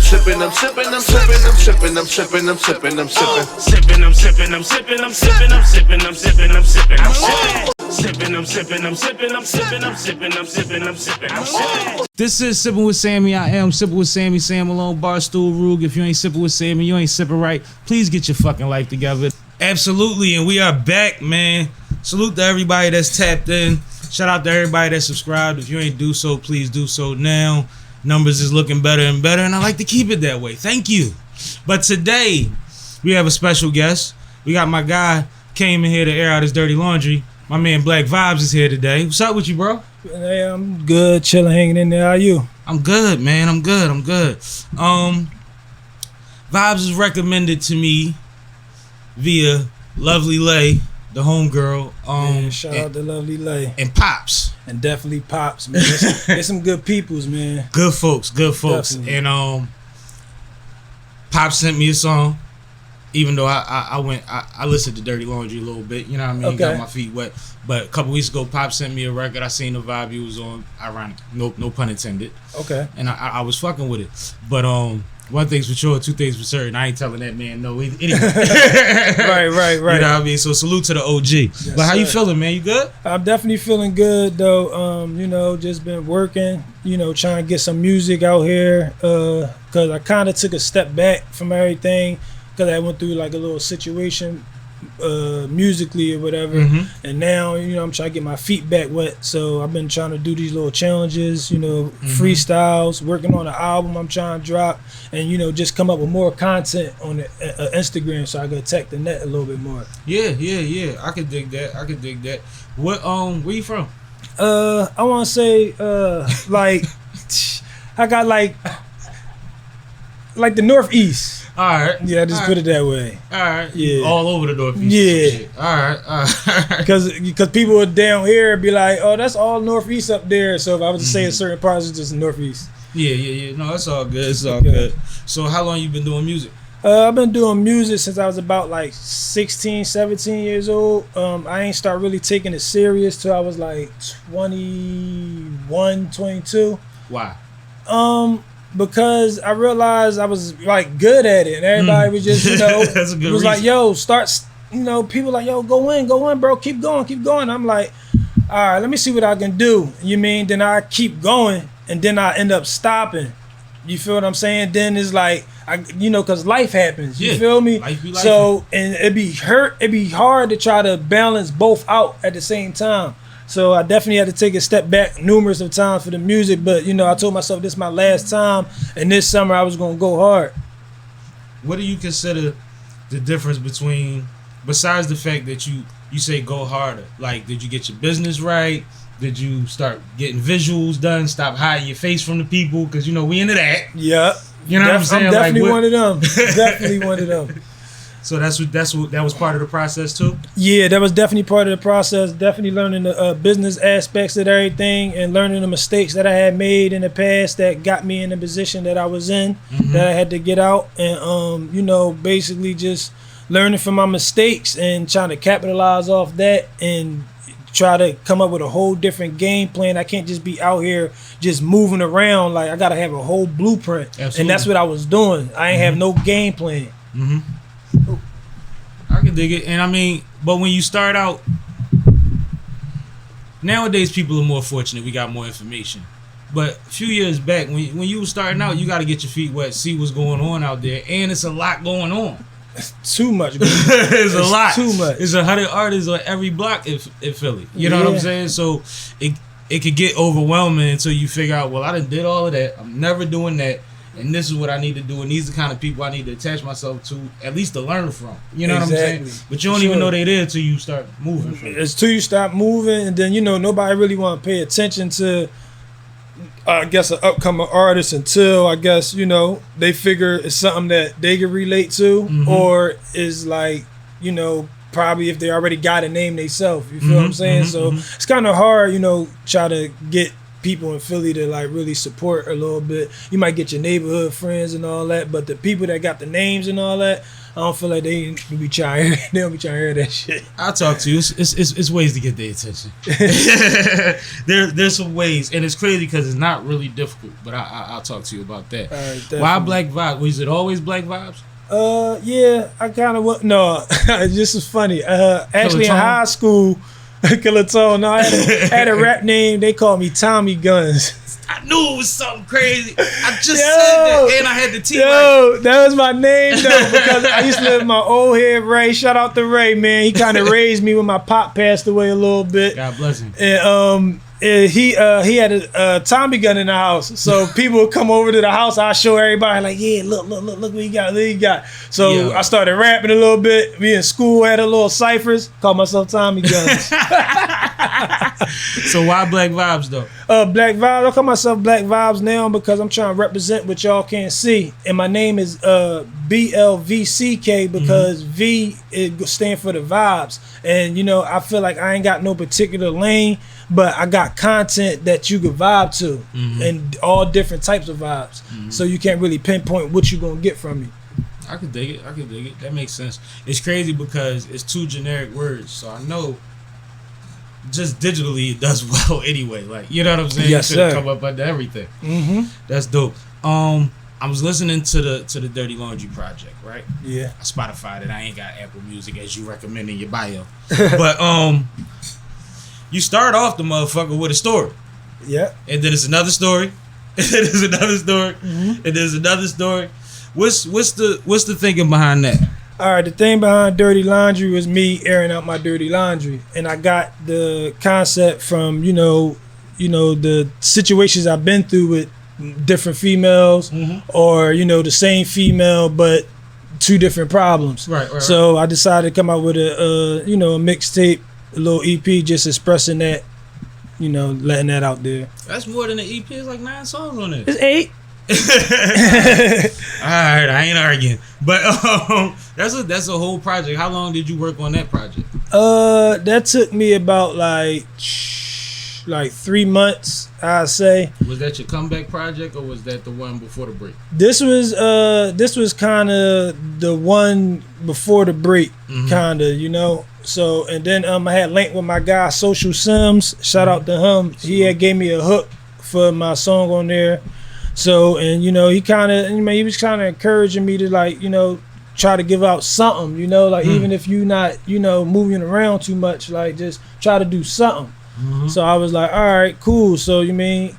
sipping, I'm sipping, I'm sipping, I'm sipping, I'm sipping, I'm sipping, I'm sipping. Sipping, I'm sipping, I'm sipping, I'm sipping, I'm sipping, I'm sipping, I'm sipping, I'm sipping. Sipping, I'm sipping, I'm sipping, I'm sipping, I'm sipping, I'm sipping, I'm sipping, I'm sipping. This is Sippin' with Sammie. I am Sippin' with Sammie, Sam Malone, Barstool, Rug. If you ain't sipping with Sammie, you ain't sipping right. Please get your fucking life together. Absolutely, and we are back, man. Salute to everybody that's tapped in. Shout out to everybody that subscribed. If you ain't do so, please do so now. Numbers is looking better and better, and I like to keep it that way. Thank you. But today, we have a special guest. We got my guy came in here to air out his dirty laundry. My man Blvck Vibez is here today. What's up with you, bro? Hey, I'm good, chilling, hanging in there. How are you? I'm good, man. I'm good. Vibez is recommended to me via Lovely Lay, the homegirl. Man, shout out to Lovely Lay. And Pops. And definitely Pops, man. There's some good peoples, man. Good folks. Definitely. And Pops sent me a song. Even though I listened to Dirty Laundry a little bit, you know what I mean? Okay. Got my feet wet. But a couple weeks ago, Pop sent me a record. I seen the vibe he was on. Ironic, no pun intended. Okay. And I was fucking with it. But one thing's for sure, two things for certain. I ain't telling that man no. Anyway. Right. You know what I mean? So salute to the OG. Yes, but how you sir. feeling, man? You good? I'm definitely feeling good, though. Just been working, trying to get some music out here. Because I kind of took a step back from everything. Because I went through like a little situation musically or whatever. Mm-hmm. And now, I'm trying to get my feet back wet. So I've been trying to do these little challenges, freestyles, working on an album I'm trying to drop. And, just come up with more content on the, Instagram so I can attack the net a little bit more. Yeah. I could dig that. What where you from? I want to say I got like the Northeast. All right. Yeah, just put it that way. All right. Yeah. All over the Northeast. Yeah. All right. Because people down here be like, oh, that's all Northeast up there. So if I was to say a certain part, it's just Northeast. Yeah. No, it's all good. It's all Okay. good. So how long you been doing music? I've been doing music since I was about like 16, 17 years old. I ain't start really taking it serious till I was like 21, 22. Why? Because I realized I was like good at it, and everybody was just, That's a good was reason. like, yo, start, people like, yo, go in, bro, keep going. I'm like, all right, let me see what I can do. Then I keep going, and then I end up stopping. You feel what I'm saying? Then it's like, because life happens. You feel me? Life be life. So, and it'd be hard to try to balance both out at the same time. So I definitely had to take a step back numerous of times for the music, but I told myself this is my last time, and this summer I was gonna go hard. What do you consider the difference between, besides the fact that you say go harder? Like, did you get your business right? Did you start getting visuals done? Stop hiding your face from the people? Because we into that. Yeah. You know what I'm saying? I'm definitely Like, one of them. Definitely one of them. So that was part of the process too? Yeah, that was definitely part of the process. Definitely learning the business aspects of everything and learning the mistakes that I had made in the past that got me in the position that I was in, that I had to get out. And, basically just learning from my mistakes and trying to capitalize off that and try to come up with a whole different game plan. I can't just be out here just moving around. Like, I got to have a whole blueprint. Absolutely. And that's what I was doing. I ain't have no game plan. Mm-hmm. I can dig it. And but when you start out, nowadays people are more fortunate. We got more information. But a few years back, when you were starting out, you got to get your feet wet, see what's going on out there. And it's a lot going on. Too much. It's a lot. Too much. It's 100 artists on every block in Philly. You know what I'm saying? So it could get overwhelming until you figure out, well, I done did all of that. I'm never doing that. And this is what I need to do. And these are the kind of people I need to attach myself to, at least to learn from. You know what I'm saying? But you don't even know they're there until you start moving from it. It's till you stop moving, and then, nobody really want to pay attention to, I guess, an upcoming artist until, I guess, they figure it's something that they can relate to, or is like, probably if they already got a name themselves. You feel what I'm saying? So it's kind of hard, try to get people in Philly to like really support a little bit. You might get your neighborhood friends and all that, but the people that got the names and all that, don't feel like they be trying. They don't be trying to hear that shit. I'll talk to you. It's ways to get their attention. There's some ways, and it's crazy because it's not really difficult. But I'll talk to you about that. All right, Why Black Vibes? Was it always Black Vibes? Yeah, I kind of no. This is funny. Actually, in high school, Killer Tone. No, I had a rap name. They called me Tommy Guns. I knew it was something crazy. I just said that, and I had the T. Yo, that was my name though, because I used to live with my old head Ray. Shout out to Ray, man. He kind of raised me when my pop passed away a little bit. God bless him. And he had a Tommy gun in the house, so people would come over to the house. I show everybody like, yeah, look what he got, look what he got. So Yeah. I started rapping a little bit. Me in school had a little ciphers. Called myself Tommy Guns. So why Black Vibes though? Black Vibes. I call myself Black Vibes now because I'm trying to represent what y'all can't see, and my name is BLVCK because V it stand for the vibes, and you know I feel like I ain't got no particular lane, but I got content that you can vibe to, and all different types of vibes. So you can't really pinpoint what you gonna get from me. I could dig it. That makes sense. It's crazy because it's two generic words, so I know just digitally it does well anyway. Like, you know what I'm saying? Yes, You could've sir. come up under everything. Mm-hmm. That's dope. I was listening to the Dirty Laundry project, right? Yeah. I Spotify'd it. I ain't got Apple Music as you recommend in your bio. But you start off the motherfucker with a story. Yeah. And then it's another story. And then there's another story. And there's another story. What's the thinking behind that? All right, the thing behind Dirty Laundry was me airing out my dirty laundry, and I got the concept from you know the situations I've been through with different females, or you know the same female but two different problems. Right. So I decided to come out with a mixtape, a little EP, just expressing that, you know, letting that out there. That's more than an EP. It's like 9 songs on it. It's 8. Alright, I ain't arguing. But that's a whole project. How long did you work on that project? That took me about like 3 months, I'd say. Was that your comeback project or was that the one before the break? This was kind of the one before the break, kind of, you know. So and then I had linked with my guy Social Sims. Shout out to him. He had gave me a hook for my song on there. So and you know he was kind of encouraging me to like try to give out something, like even if you not moving around too much, like just try to do something. So I was like, all right, cool. So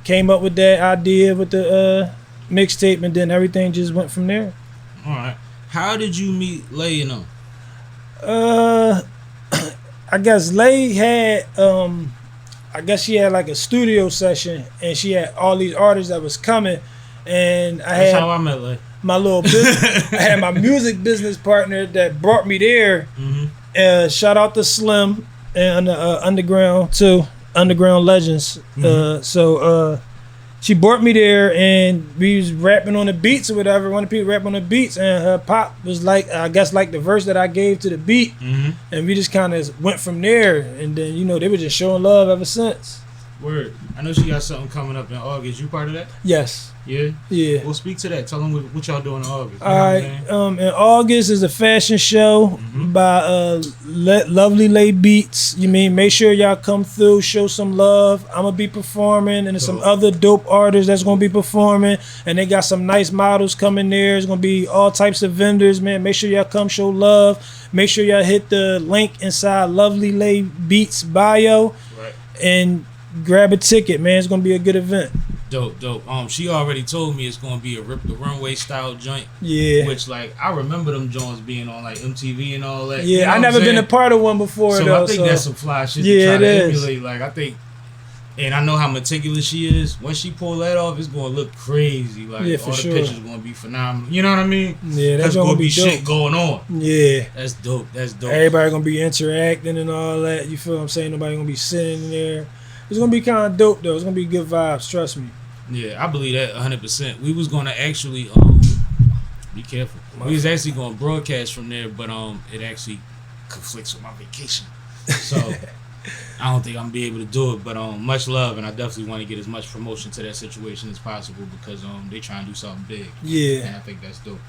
came up with that idea with the mixtape, and then everything just went from there. All right. How did you meet Lay and them? I guess Lay had she had like a studio session, and she had all these artists that was coming, and That's how I met Lay. my little business. I had my music business partner that brought me there. Shout out to Slim and Underground too, Underground Legends. So she brought me there, and we was rapping on the beats or whatever. One of the people rapping on the beats, and her pop was like, I guess like the verse that I gave to the beat, and we just kind of went from there. And then they were just showing love ever since. Word. I know she got something coming up in August. You part of that? Yes. Yeah. Yeah. Well, speak to that. Tell them what y'all doing in August. All right. In August is a fashion show by Lovely Lay Beats. Make sure y'all come through, show some love. I'm gonna be performing, and there's some other dope artists that's gonna be performing, and they got some nice models coming there. There's gonna be all types of vendors, man. Make sure y'all come show love. Make sure y'all hit the link inside Lovely Lay Beats bio, and grab a ticket, man. It's gonna be a good event. Dope. She already told me it's gonna be a Rip the Runway style joint. Yeah. Which like I remember them joints being on like MTV and all that. Yeah, You know I what never I'm been a saying? part of one before So though. I think that's some fly shit Yeah, to try it to is. emulate. Like I think, and I know how meticulous she is. Once she pull that off, it's gonna look crazy. Like Yeah, all for the sure. pictures gonna be phenomenal. You know what I mean? Yeah, that's There's gonna be shit dope. going on. Yeah. That's dope. Everybody gonna be interacting and all that. You feel what I'm saying? Nobody gonna be sitting there. It's gonna be kind of dope though. It's gonna be good vibes. Trust me. Yeah, I believe that 100%. We was gonna actually be careful. We was actually gonna broadcast from there, but it actually conflicts with my vacation, so I don't think I'm gonna be able to do it. But much love, and I definitely want to get as much promotion to that situation as possible because they trying to do something big. Yeah. And I think that's dope.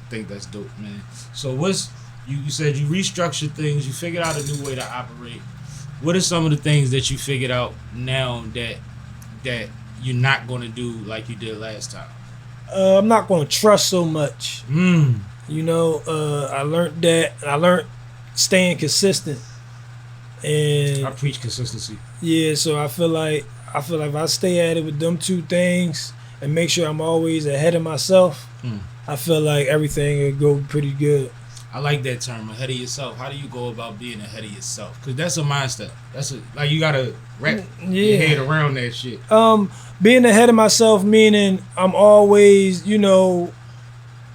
think that's dope, man. So what's you said you restructured things, you figured out a new way to operate. What are some of the things that you figured out now that you're not going to do like you did last time? I'm not going to trust so much. Mm. You know, I learned that. I learned staying consistent. And I preach consistency. yeah, so I feel like if I stay at it with them two things and make sure I'm always ahead of myself, I feel like everything will go pretty good. I like that term, ahead of yourself. How do you go about being ahead of yourself? Because that's a mindset. Like you gotta wrap your head around that shit. Being ahead of myself meaning I'm always, you know,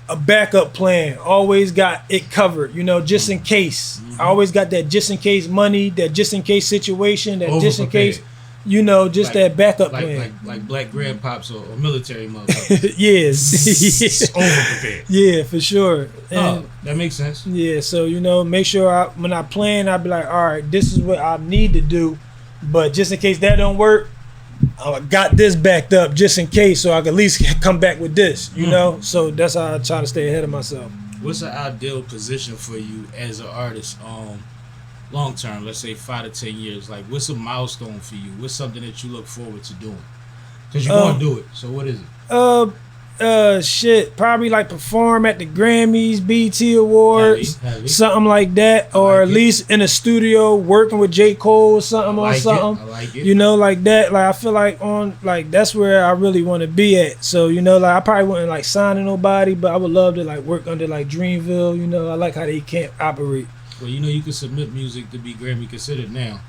a backup plan. Always got it covered, you know, just in case. I always got that just in case money, that just in case situation, that just in case, you know, just that backup plan. Like black grandpops or military motherfuckers. Yes. Over-prepared. Yeah, for sure. And that makes sense. yeah, so, you know, make sure when I plan, I'll be like, all right, this is what I need to do. But just in case that don't work, I got this backed up just in case, so I can at least come back with this, you know? So that's how I try to stay ahead of myself. What's an ideal position for you as an artist long term, let's say 5 to 10 years? Like, what's a milestone for you? What's something that you look forward to doing? Because you're going to do it, so what is it? Shit, probably like perform at the Grammys, BT Awards, Heavy. something like that, or at least in a studio working with J. Cole or something on something. I like it. You know, like that. Like I feel like that's where I really want to be at. So, you know, like I probably wouldn't like sign to nobody, but I would love to like work under like Dreamville. You know, I like how they can't operate. Well, you know, you can submit music to be Grammy considered now.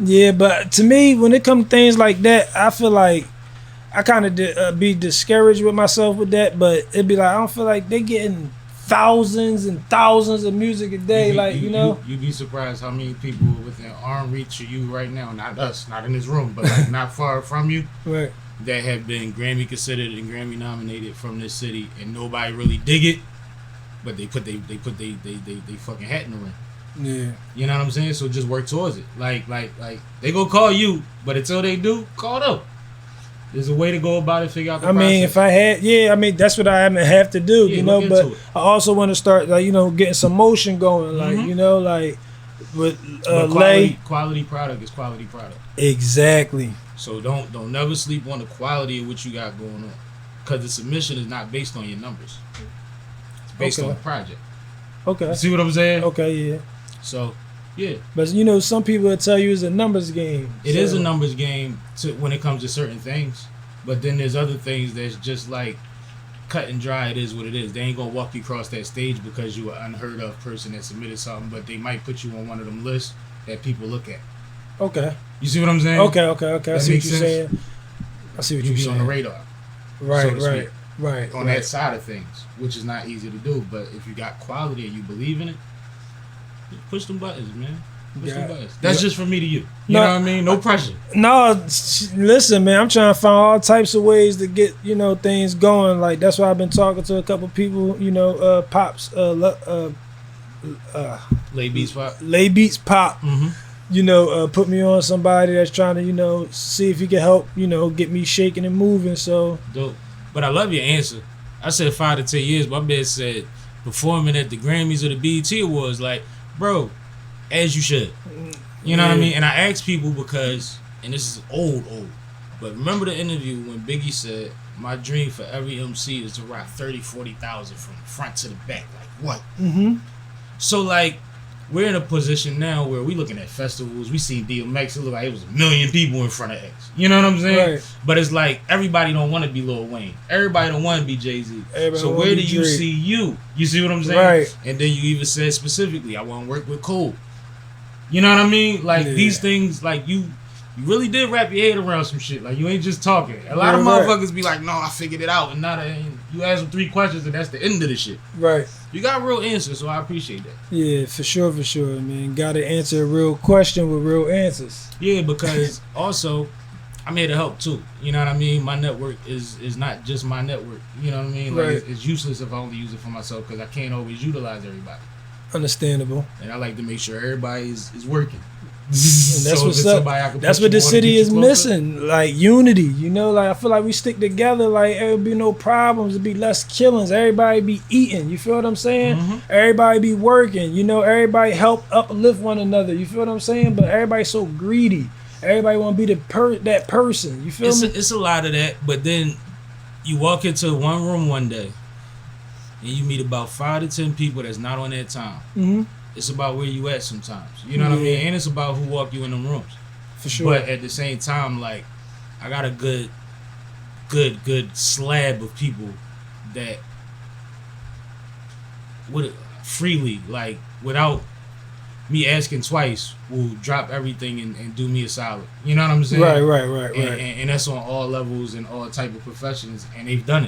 Yeah, but to me, when it comes to things like that, I feel like I kind of be discouraged with myself with that, but it'd be like, I don't feel like they getting thousands and thousands of music a day, You'd be surprised how many people within arm reach of you right now, not us, not in this room, but like not far from you, right, that have been Grammy considered and Grammy nominated from this city, and nobody really dig it, but they put they fucking hat in the ring. Yeah. You know what I'm saying? So just work towards it. Like they go call you, but until they do, call them. There's a way to go about it, figure out the process. mean, if I had, that's what I have to do, you know, but I also want to start, like, you know, getting some motion going, like, you know, like, with quality product is quality product. Exactly. So don't never sleep on the quality of what you got going on, because the submission is not based on your numbers. It's based on the project. Okay. You see what I'm saying? Okay, yeah. So, yeah. But, you know, some people will tell you it's a numbers game. It is a numbers game when it comes to certain things. But then there's other things that's just like cut and dry. It is what it is. They ain't going to walk you across that stage because you an unheard of person that submitted something, but they might put you on one of them lists that people look at. Okay. You see what I'm saying? Okay. I see what you're saying. I see what you're saying. You be on the radar. Right. On that side of things, which is not easy to do. But if you got quality and you believe in it, push them buttons, man. Push them buttons. That's just from me to you. You know what I mean? No pressure. No, listen, man. I'm trying to find all types of ways to get, you know, things going. Like, that's why I've been talking to a couple people, you know, Pops, Lay Beats Pop. Lay Beats Pop. Mm-hmm. You know, put me on somebody that's trying to, you know, see if he can help, you know, get me shaking and moving. So dope. But I love your answer. I said 5 to 10 years. My man said performing at the Grammys or the BET Awards. Like, bro, as you should. You know what I mean? And I ask people because, and this is old, but remember the interview when Biggie said, my dream for every MC is to rock 30, 40,000 from the front to the back. Like, what? Mm-hmm. So, like, we're in a position now where we looking at festivals. We see DMX. It looked like it was 1 million people in front of X. You know what I'm saying? Right. But it's like everybody don't want to be Lil Wayne. Everybody don't want to be Jay-Z. So where do you see you? You see what I'm saying? Right. And then you even said specifically, I want to work with Cole. You know what I mean? Like these things, like you really did wrap your head around some shit. Like you ain't just talking. A lot of motherfuckers be like, no, I figured it out. And now you ask them 3 questions and that's the end of the shit. Right. You got real answers, so I appreciate that. Yeah, for sure, man. Got to answer a real question with real answers. Yeah, because also, I'm here to help too. You know what I mean? My network is not just my network. You know what I mean? Like it's useless if I only use it for myself because I can't always utilize everybody. Understandable. And I like to make sure everybody is working. And that's what's up. That's what the city is missing, like unity. You know, like I feel like we stick together, like there would be no problems, there'd be less killings, everybody be eating. You feel what I'm saying? Everybody be working. You know, everybody help uplift one another. You feel what I'm saying? But everybody's so greedy. Everybody want to be that person. You feel me? It's a lot of that, but then you walk into one room one day and you meet about 5 to 10 people that's not on their time. It's about where you at sometimes. You know what I mean? And it's about who walk you in them rooms. For sure. But at the same time, like, I got a good slab of people that would freely, like, without me asking twice, will drop everything and do me a solid. You know what I'm saying? Right. And that's on all levels and all type of professions, and they've done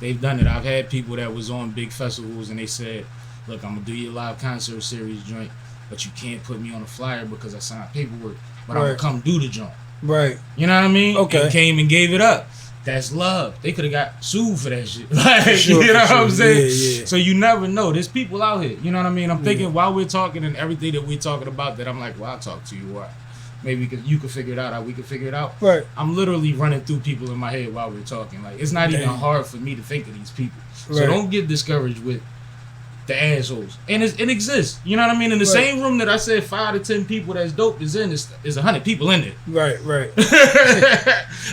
it. I've had people that was on big festivals and they said, look, I'm gonna do your live concert series joint, but you can't put me on a flyer because I signed paperwork. But I'm gonna come do the joint. Right. You know what I mean? Okay. And came and gave it up. That's love. They could have got sued for that shit. Like, Sure, you know what I'm saying? Yeah. So you never know. There's people out here. You know what I mean? I'm thinking while we're talking and everything that we're talking about, that I'm like, well, I'll talk to you. Why? Maybe you could figure it out. We could figure it out. Right. I'm literally running through people in my head while we're talking. Like, it's not even hard for me to think of these people. So don't get discouraged with the assholes. And it exists. You know what I mean? In the same room that I said 5 to 10 people that's dope is in, is 100 people in there. Right.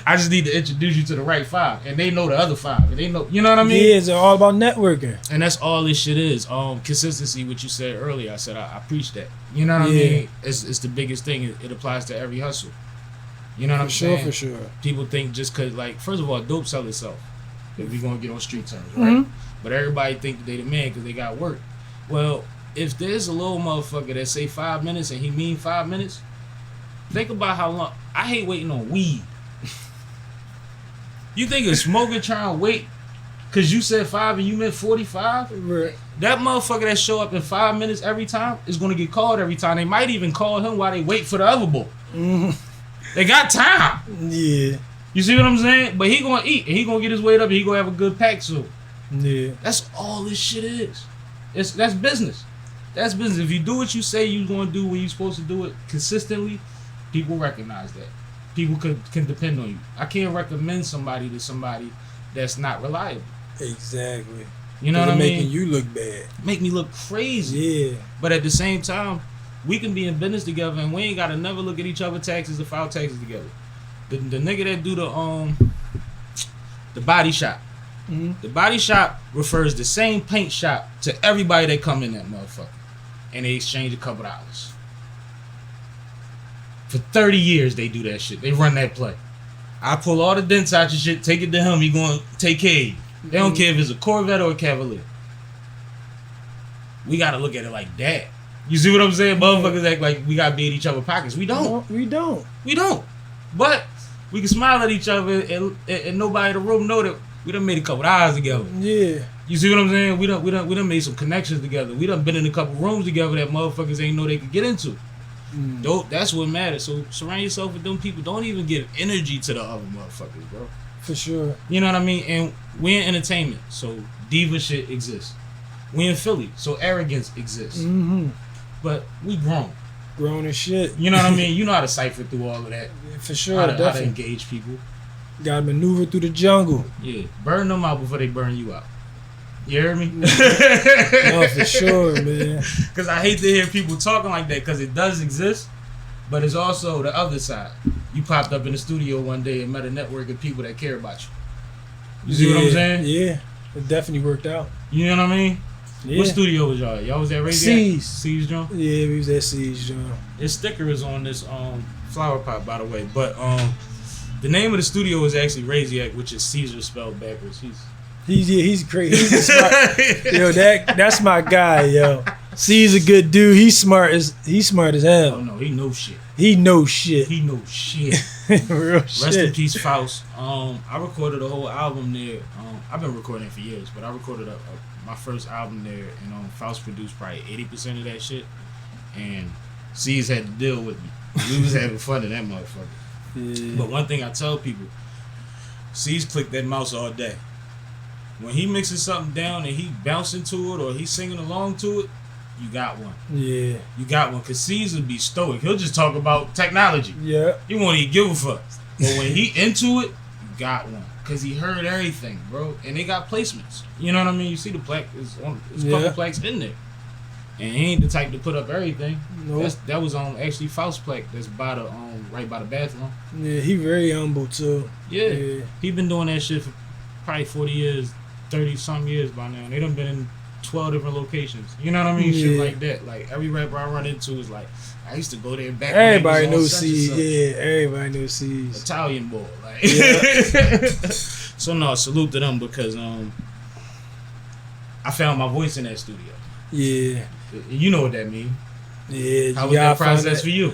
I just need to introduce you to the right 5. And they know the other 5. And they know, you know what I mean? Yeah, it's all about networking. And that's all this shit is. Consistency, what you said earlier. I said I preach that. You know what I mean? It's the biggest thing. It applies to every hustle. You know what I'm saying? For sure. People think just cause, like, first of all, dope sell itself. If we gonna get on street terms, right? But everybody think that they the man because they got work. Well, if there's a little motherfucker that say 5 minutes and he mean 5 minutes, think about how long. I hate waiting on weed. You think a smoker trying to wait because you said 5 and you meant 45? Right. That motherfucker that show up in 5 minutes every time is gonna get called every time. They might even call him while they wait for the other boy. They got time. Yeah. You see what I'm saying? But he gonna eat and he gonna get his weight up and he gonna have a good pack soon. Yeah. That's all this shit is. That's business. That's business. If you do what you say you're gonna do when you're supposed to do it consistently, people recognize that. People can depend on you. I can't recommend somebody to somebody that's not reliable. Exactly. You know what I mean? Making you look bad. Make me look crazy. Yeah. But at the same time, we can be in business together and we ain't gotta never look at each other taxes or file taxes together. The nigga that do the body shop. The body shop refers the same paint shop to everybody that come in that motherfucker. And they exchange a couple dollars. For 30 years they do that shit. They run that play. I pull all the dents out your shit, take it to him, he gonna take care of you. They don't care if it's a Corvette or a Cavalier. We gotta look at it like that. You see what I'm saying? Motherfuckers act like we gotta be in each other's pockets. We don't. We don't. But we can smile at each other and nobody in the room know that we done made a couple eyes together. Yeah. You see what I'm saying? We done made some connections together. We done been in a couple rooms together that motherfuckers ain't know they could get into. Dope, that's what matters. So surround yourself with them people. Don't even give energy to the other motherfuckers, bro. For sure. You know what I mean? And we in entertainment, so diva shit exists. We in Philly, so arrogance exists. But we grown as shit. You know what I mean? You know how to cipher through all of that. For sure, How to definitely. engage people. Gotta maneuver through the jungle. Yeah, burn them out before they burn you out. You hear me? No, for sure, man. Because I hate to hear people talking like that, because it does exist, but it's also the other side. You popped up in the studio one day and met a network of people that care about you. You see what I'm saying? Yeah, it definitely worked out. You know what I mean? Yeah. What studio was y'all? Y'all was at Radio? C's John? Yeah, we was at C's John. His sticker is on this flower pot, by the way. But the name of the studio is actually Raziak, which is Caesar spelled backwards. He's crazy. He's smart. Yo, that's my guy, yo. C's a good dude. He's smart as hell. Oh no, he knows shit. He knows shit. Real Rest shit. in peace, Faust. I recorded a whole album there. I've been recording for years, but I recorded my first album there, and Faust produced probably 80% of that shit. And C's had to deal with me. We was having fun in that motherfucker. Yeah. But one thing I tell people, C's click that mouse all day. When he mixes something down and he bouncing to it or he's singing along to it, you got one. Yeah. You got one. Cause Caesar be stoic. He'll just talk about technology. Yeah. He won't even give a fuck. But when he into it, you got one. Cause he heard everything, bro. And they got placements. You know what I mean? You see the plaque. There's a couple plaques in there. And he ain't the type to put up everything. Nope. That was on actually Faust plaque that's by the right by the bathroom. Yeah, he very humble too. Yeah. He been doing that shit for probably 40 years, 30 some years by now. They done been in 12 different locations. You know what I mean? Shit like that. Like every rapper I run into is like, I used to go there back. Everybody knows C. Yeah, everybody knows C's. Italian boy. Like Yeah. So no, salute to them because I found my voice in that studio. Yeah. You know what that means. Yeah. How was that process for you?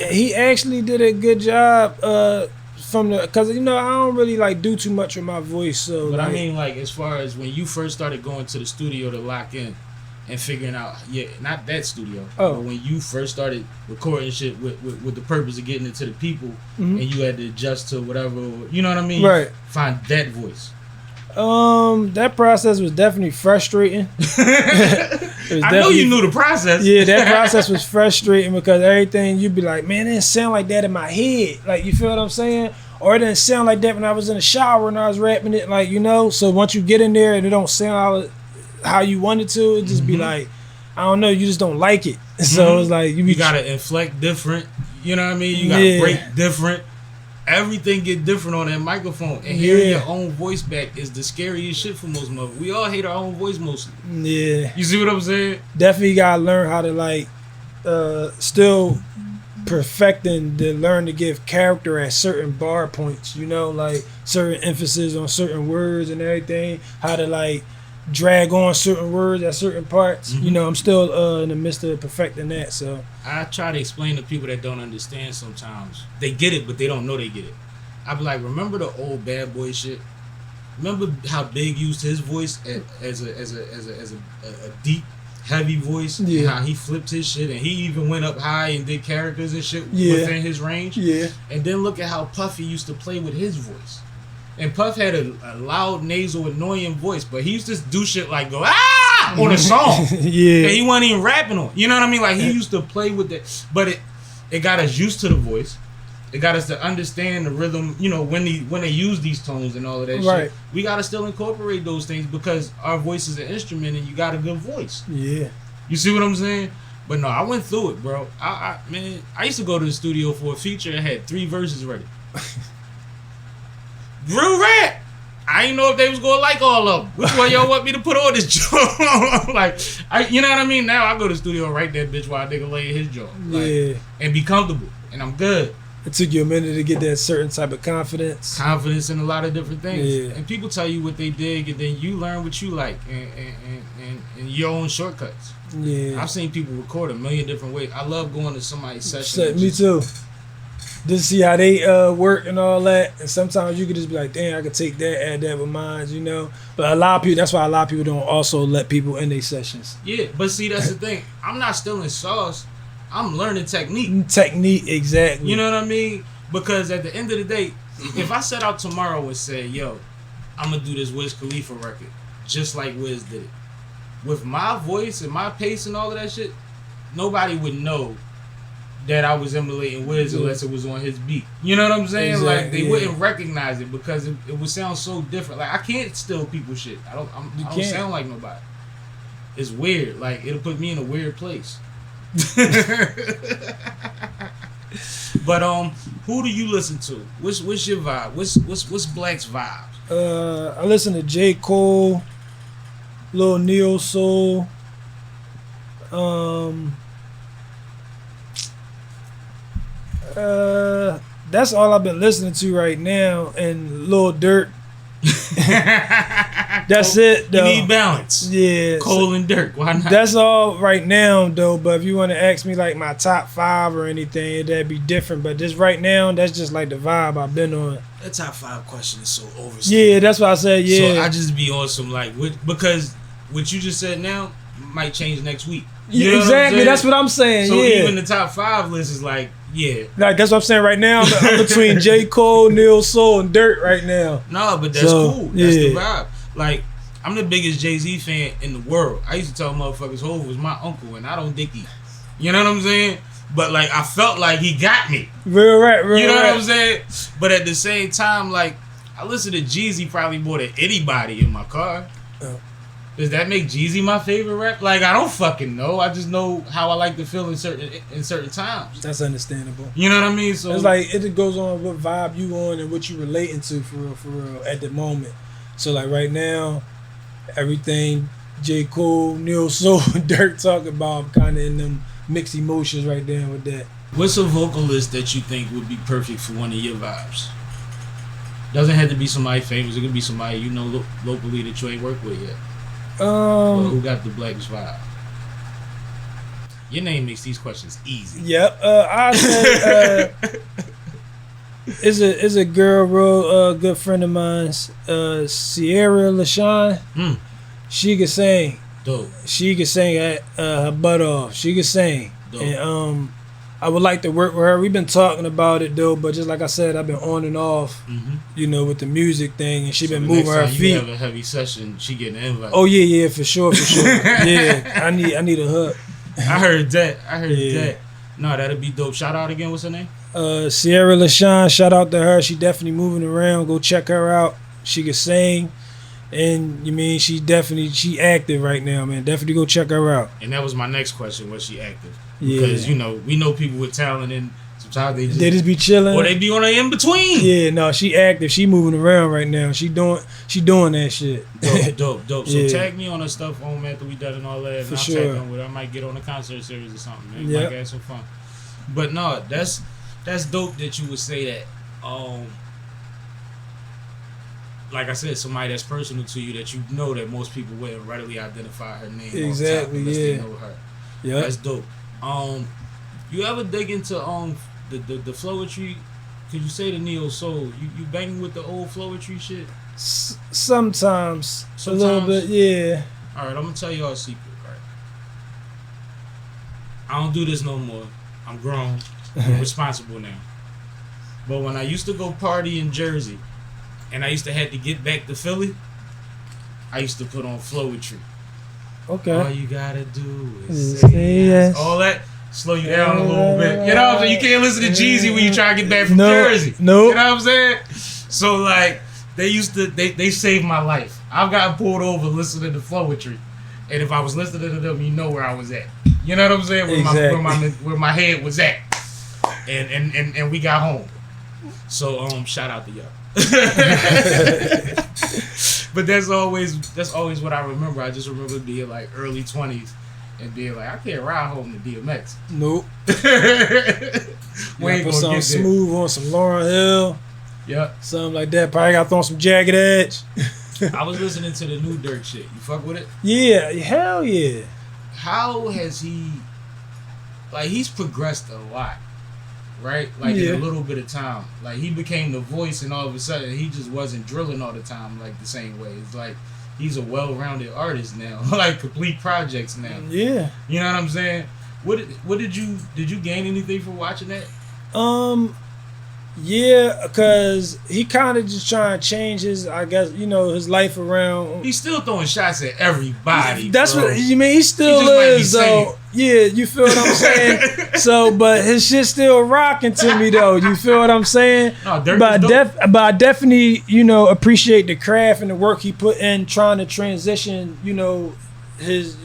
He actually did a good job because I don't really like do too much with my voice. So, but I mean, like as far as when you first started going to the studio to lock in and figuring out, not that studio, but when you first started recording shit with the purpose of getting it to the people, and you had to adjust to whatever, you know what I mean? Right. Find that voice. That process was definitely frustrating. I know you knew the process. Yeah, that process was frustrating because everything you'd be like, man, it didn't sound like that in my head. Like, you feel what I'm saying? Or it didn't sound like that when I was in the shower and I was rapping it, like, So once you get in there and it don't sound how you want it to, it just be like, I don't know, you just don't like it. So it's like you gotta inflect different. You know what I mean? You gotta break different. Everything get different on that microphone, and hearing your own voice back is the scariest shit for most motherfuckers. We all hate our own voice mostly. Yeah, you see what I'm saying? Definitely gotta learn how to still perfecting to learn to give character at certain bar points. Like certain emphasis on certain words and everything. How to drag on certain words at certain parts. I'm still in the midst of perfecting that. So I try to explain to people that don't understand sometimes. They get it, but they don't know they get it. I be like, remember the old Bad Boy shit? Remember how Big used his voice as a deep, heavy voice? Yeah. And how he flipped his shit, and he even went up high and did characters and shit within his range. Yeah. And then look at how Puffy used to play with his voice. And Puff had a loud, nasal, annoying voice, but he used to do shit like go, on a song. Yeah. And he wasn't even rapping on. You know what I mean? Like, he used to play with it. But it got us used to the voice. It got us to understand the rhythm, when they use these tones and all of that shit. We got to still incorporate those things because our voice is an instrument and you got a good voice. Yeah. You see what I'm saying? But no, I went through it, bro. I used to go to the studio for a feature and had 3 verses ready. Real rap. I didn't know if they was gonna like all of them. Which one y'all want me to put on this joint? You know what I mean? Now I go to the studio and write that bitch while a nigga lay in his jaw. And be comfortable. And I'm good. It took you a minute to get that certain type of confidence. Confidence in a lot of different things. Yeah. And people tell you what they dig, and then you learn what you like and your own shortcuts. Yeah. I've seen people record a million different ways. I love going to somebody's session. Me too. Just see how they work and all that. And sometimes you could just be like, damn, I could take that, add that with mine, But a lot of people, that's why a lot of people don't also let people in their sessions. Yeah, but see, that's the thing. I'm not stealing sauce. I'm learning technique. Technique, exactly. You know what I mean? Because at the end of the day, if I set out tomorrow and say, yo, I'm going to do this Wiz Khalifa record, just like Wiz did it. With my voice and my pace and all of that shit, nobody would know that I was emulating Wiz unless it was on his beat. You know what I'm saying? Exactly, like, they wouldn't recognize it because it would sound so different. Like, I can't steal people's shit. I don't sound like nobody. It's weird. Like, it'll put me in a weird place. But who do you listen to? What's your vibe? What's Blvck's vibe? I listen to J. Cole, Lil Neo Soul, that's all I've been listening to right now, and Lil Durk. That's it, though. You need balance. Yeah. Cole and Durk. Why not? That's all right now, though. But if you want to ask me like my top 5 or anything, that'd be different. But just right now, that's just like the vibe I've been on. That top 5 question is so overstated. Yeah, that's what I said. Yeah. So I just be on some because what you just said now might change next week. You know exactly. That's what I'm saying. So yeah. Even the top 5 list is like, yeah. Like, that's what I'm saying right now. I'm between J. Cole, Neo Soul, and Dirt right now. No, but that's cool. That's the vibe. Like, I'm the biggest Jay-Z fan in the world. I used to tell motherfuckers Hov was my uncle, and I don't think he. You know what I'm saying? But like I felt like he got me. Real right, real You know right. what I'm saying? But at the same time, like I listen to Jeezy probably more than anybody in my car. Does that make Jeezy my favorite rap? Like I don't fucking know. I just know how I like to feel in certain times. That's understandable. You know what I mean? So It's like it goes on what vibe you on and what you relating to for real at the moment. So like right now, everything J. Cole, Neo Soul, and Dirk talk about, I'm kind of in them mixed emotions right there with that. what's a vocalist that you think would be perfect for one of your vibes? Doesn't have to be somebody famous. It could be somebody you know locally that you ain't worked with yet. But who got the Blvck Vibez? Your name makes these questions easy. Yep. I say is a girl, real good friend of mine, Sierra LaShawn. She could sing. Dope. She could sing her butt off. She could sing. Dope. And I would like to work with her. We've been talking about it though, but just like I said, I've been on and off, you know, with the music thing, and she been moving her feet. You have a heavy session, she getting an invite. Oh yeah, for sure. Yeah, I need a hook. I heard that. that. No, that'd be dope. Shout out again. What's her name? Sierra LaShawn. Shout out to her. She definitely moving around. Go check her out. She can sing, and you mean she active right now, man. Definitely go check her out. And that was my next question. Was she active? Yeah. Because you know we know people with talent, and sometimes they just be chilling, or they be on an in between. Yeah, no, she active. She moving around right now. She doing that shit. Dope. So Yeah. tag me on her stuff on after we done and all that. And For I'll sure. tag on with her. I might get on the concert series or something, man. Yep. Might have some fun. But no, that's dope that you would say that. Like I said, somebody that's personal to you that you know that most people wouldn't readily identify her name. Exactly, unless yeah. they know her. Yeah. That's dope. You ever dig into the flowetry? Could you say the neo soul? You banging with the old flowetry shit? Sometimes a little bit, yeah. All right, I'm gonna tell y'all a secret, right? I don't do this no more. I'm grown. I'm responsible now. But when I used to go party in Jersey, and I used to have to get back to Philly, I used to put on flowetry. Okay. All you gotta do is say yes. All that slow you down a little bit. You know what I'm saying? You can't listen to Jeezy when you try to get back from Jersey. No. You know what I'm saying? So like they saved my life. I've gotten pulled over listening to flowetry. And if I was listening to them, you know where I was at. You know what I'm saying? Where my head was at. And we got home. So shout out to y'all. But that's always what I remember. I just remember being like early 20s and being like, I can't ride home to DMX. Nope. We ain't put gonna something get smooth on some Lauryn Hill. Yep. Something like that. Probably got to throw some Jagged Edge. I was listening to the new Dirk shit. You fuck with it? Yeah, hell yeah. How has he, like, he's progressed a lot, right? Like, in a little bit of time. Like, he became the voice, and all of a sudden, he just wasn't drilling all the time, like, the same way. It's like, he's a well-rounded artist now. Like, complete projects now. Yeah. You know what I'm saying? What did you gain anything from watching that? Yeah, because he kind of just trying to change his, I guess, you know, his life around. He's still throwing shots at everybody. That's bro. what you mean. He still He just might be is, though. Yeah, you feel what I'm saying? So, but his shit still rocking to me, though. You feel what I'm saying? No, Dirk but is dope. but I definitely, you know, appreciate the craft and the work he put in trying to transition, you know, his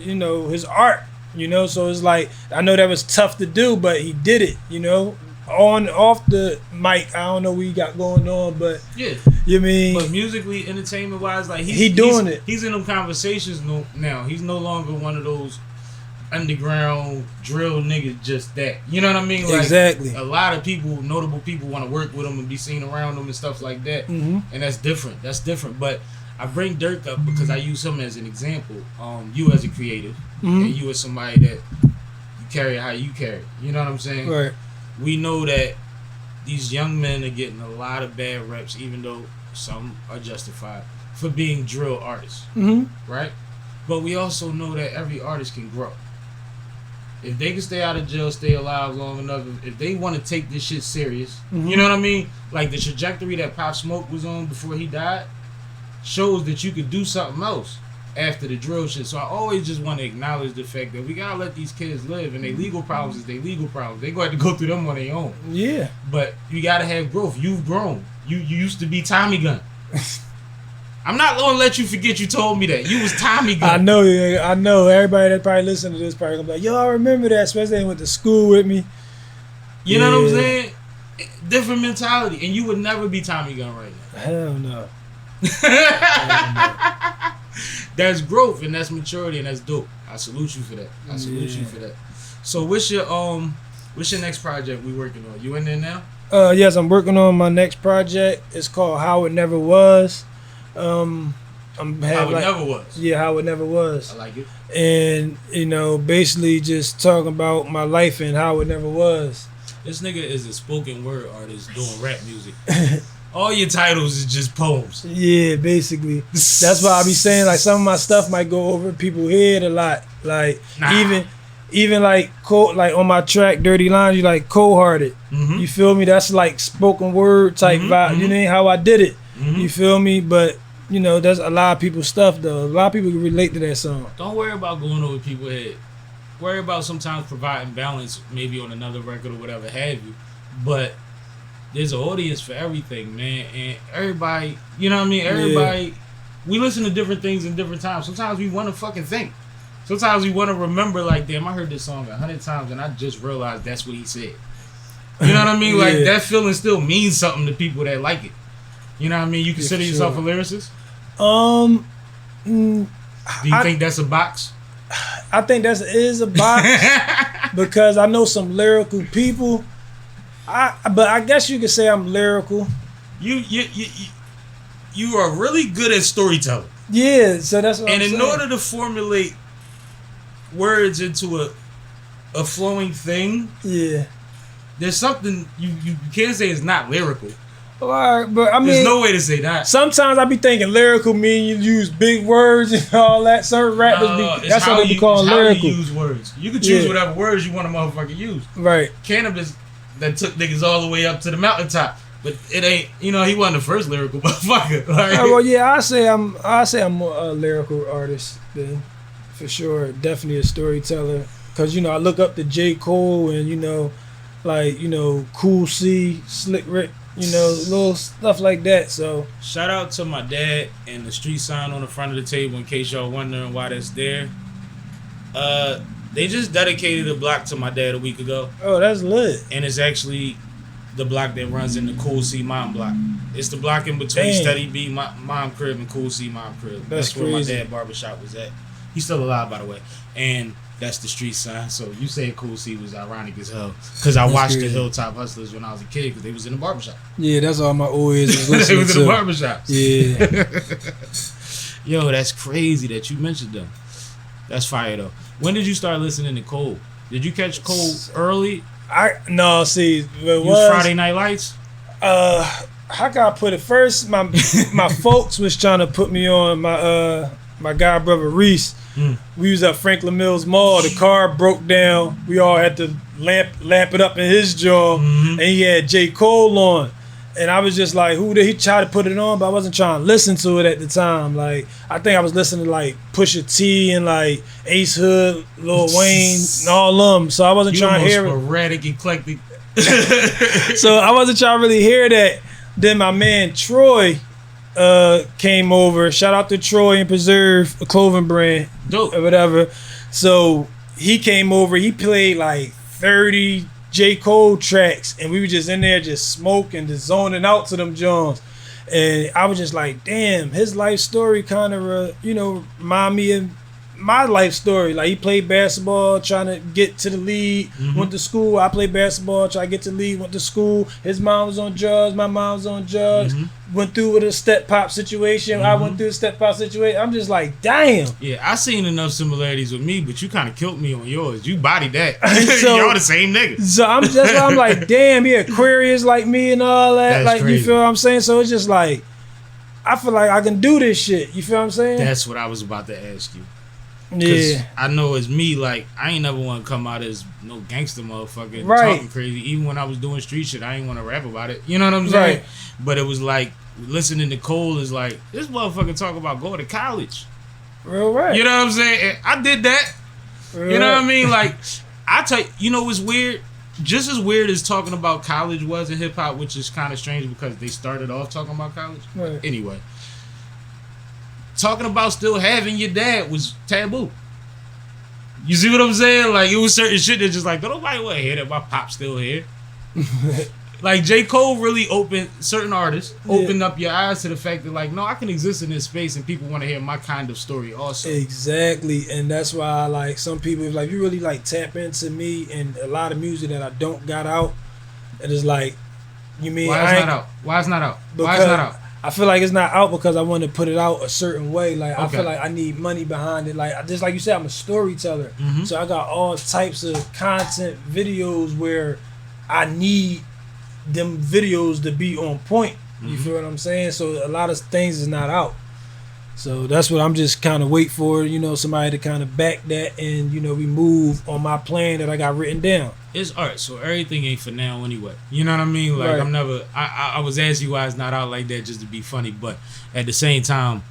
art. You know, so it's like I know that was tough to do, but he did it. You know. On off the mic, I don't know what he got going on, but yeah, you mean. But musically, entertainment wise, like he's doing it. He's in them conversations now. He's no longer one of those underground drill niggas. Just that, you know what I mean? Like, exactly. A lot of people, notable people, want to work with him and be seen around him and stuff like that. And that's different. But I bring Dirk up because I use him as an example. You as a creative, and you as somebody that you carry how you carry. You know what I'm saying? Right. We know that these young men are getting a lot of bad reps, even though some are justified, for being drill artists, right? But we also know that every artist can grow. If they can stay out of jail, stay alive long enough, if they want to take this shit serious, you know what I mean? Like the trajectory that Pop Smoke was on before he died shows that you could do something else. after the drill shit. So I always just want to acknowledge the fact that we gotta let these kids live, and their legal problems is their legal problems. They gonna have to go through them on their own. Yeah. But you gotta have growth. You've grown. You used to be Tommy Gun. I'm not gonna let you forget you told me that. You was Tommy Gun. I know. Everybody that probably listen to this probably gonna be like, yo, I remember that, especially they went to school with me. You know what I'm saying? Different mentality. And you would never be Tommy Gun right now. Hell no. That's growth and that's maturity and that's dope. I salute you for that. So what's your next project we working on? You in there now? Yes, I'm working on my next project. It's called How It Never Was. How It Never Was. Yeah, How It Never Was. I like it. And basically just talking about my life and how it never was. This nigga is a spoken word artist doing rap music. All your titles is just poems. Yeah, basically. That's why I be saying like some of my stuff might go over people's head a lot. Like even like on my track Dirty Lines, you like cold hearted. You feel me? That's like spoken word type vibe. You know how I did it. You feel me? But there's a lot of people's stuff though. A lot of people can relate to that song. Don't worry about going over people's head. Worry about sometimes providing balance, maybe on another record or whatever have you. But there's an audience for everything, man. And everybody, you know what I mean? Everybody, we listen to different things in different times. Sometimes we want to fucking think. Sometimes we want to remember, like, damn, I heard this song 100 times and I just realized that's what he said. You know what I mean? Like, that feeling still means something to people that like it. You know what I mean? You consider yourself a lyricist? Do you think that's a box? I think that is a box because I know some lyrical people. But I guess you could say I'm lyrical. You are really good at storytelling. Yeah, so that's what I'm saying. And in order to formulate words into a flowing thing, there's something you can't say it's not lyrical. All right, but I mean, there's no way to say that. Sometimes I be thinking lyrical mean you use big words and all that. Certain rappers that's what they be calling lyrical. You use words. You can choose whatever words you want to motherfucker use. Right. Cannabis that took niggas all the way up to the mountaintop, but it ain't. He wasn't the first lyrical motherfucker. Like, well, yeah, I say I'm more a lyrical artist then, for sure. Definitely a storyteller, cause I look up to J. Cole and Cool C, Slick Rick. Little stuff like that. So shout out to my dad and the street sign on the front of the table in case y'all wondering why that's there. They just dedicated a block to my dad a week ago. Oh, that's lit. And it's actually the block that runs in the Cool C Mom block. It's the block in between Steady B Mom crib and Cool C Mom crib. That's where my dad barbershop was at. He's still alive, by the way. And that's the street sign. So you saying Cool C was ironic as hell. Because I watched the Hilltop Hustlers when I was a kid because they was in the barbershop. Yeah, that's all my old heads was listening They was in the barbershop. Yeah. Yo, that's crazy that you mentioned them. That's fire, though. When did you start listening to Cole? Did you catch Cole early? No, see, it was Friday Night Lights? How can I put it? First, my folks was trying to put me on my god brother Reese. We was at Franklin Mills Mall. The car broke down. We all had to lamp it up in his jaw, and he had J. Cole on. And I was just like, who did he try to put it on? But I wasn't trying to listen to it at the time. Like, I think I was listening to like Pusha T and like Ace Hood, Lil Wayne, and all of them. So I wasn't trying to hear it. Sporadic, eclectic. So I wasn't trying to really hear that. Then my man Troy came over. Shout out to Troy and Preserve, a clothing brand, dope or whatever. So he came over. He played like 30 J. Cole tracks, and we were just in there just smoking, just zoning out to them Jones. And I was just like, damn, his life story kind of remind me of my life story. Like, he played basketball, trying to get to the league, went to school. I played basketball, tried to get to the league, went to school. His mom was on drugs, my mom was on drugs. Went through with a step pop situation. I went through a step pop situation. I'm just like, damn. Yeah, I seen enough similarities with me, but you kind of killed me on yours. You bodied that. So, y'all the same nigga. So I'm like, damn, he Aquarius like me and all that. That's like, crazy. you feel what I'm saying? So it's just like, I feel like I can do this shit. You feel what I'm saying? That's what I was about to ask you. Yeah. I know it's me, like, I ain't never want to come out as no gangster motherfucker Right. talking crazy. Even when I was doing street shit, I ain't want to rap about it. You know what I'm saying? Right. But it was like, listening to Cole is like, this motherfucker talk about going to college. Real right. You know what I'm saying? I did that. Real You know what I right. mean? Like, I tell you, you know what's weird? Just as weird as talking about college was in hip hop, which is kind of strange because they started off talking about college. Right. Anyway, talking about still having your dad was taboo. You see what I'm saying? Like, it was certain shit that just like, don't nobody want to hear that my pop's still here. Like, J. Cole really opened, certain artists opened up your eyes to the fact that, like, no, I can exist in this space and people want to hear my kind of story also. Exactly, and that's why like some people like you really like tap into me and a lot of music that I don't got out. And it's like, you mean Why it's not out? Why it's not out? Why it's Because not out? I feel like it's not out because I want to put it out a certain way. Like I Okay. feel like I need money behind it. Like just like you said, I'm a storyteller, Mhm. so I got all types of content videos where I need them videos to be on point. You feel what I'm saying? So a lot of things is not out. So that's what I'm just kind of wait for, you know, somebody to kind of back that and, you know, we move on my plan that I got written down. It's art, so everything ain't for now anyway. You know what I mean? Like, Right. I'm never. I was asking you why it's not out like that just to be funny, but at the same time,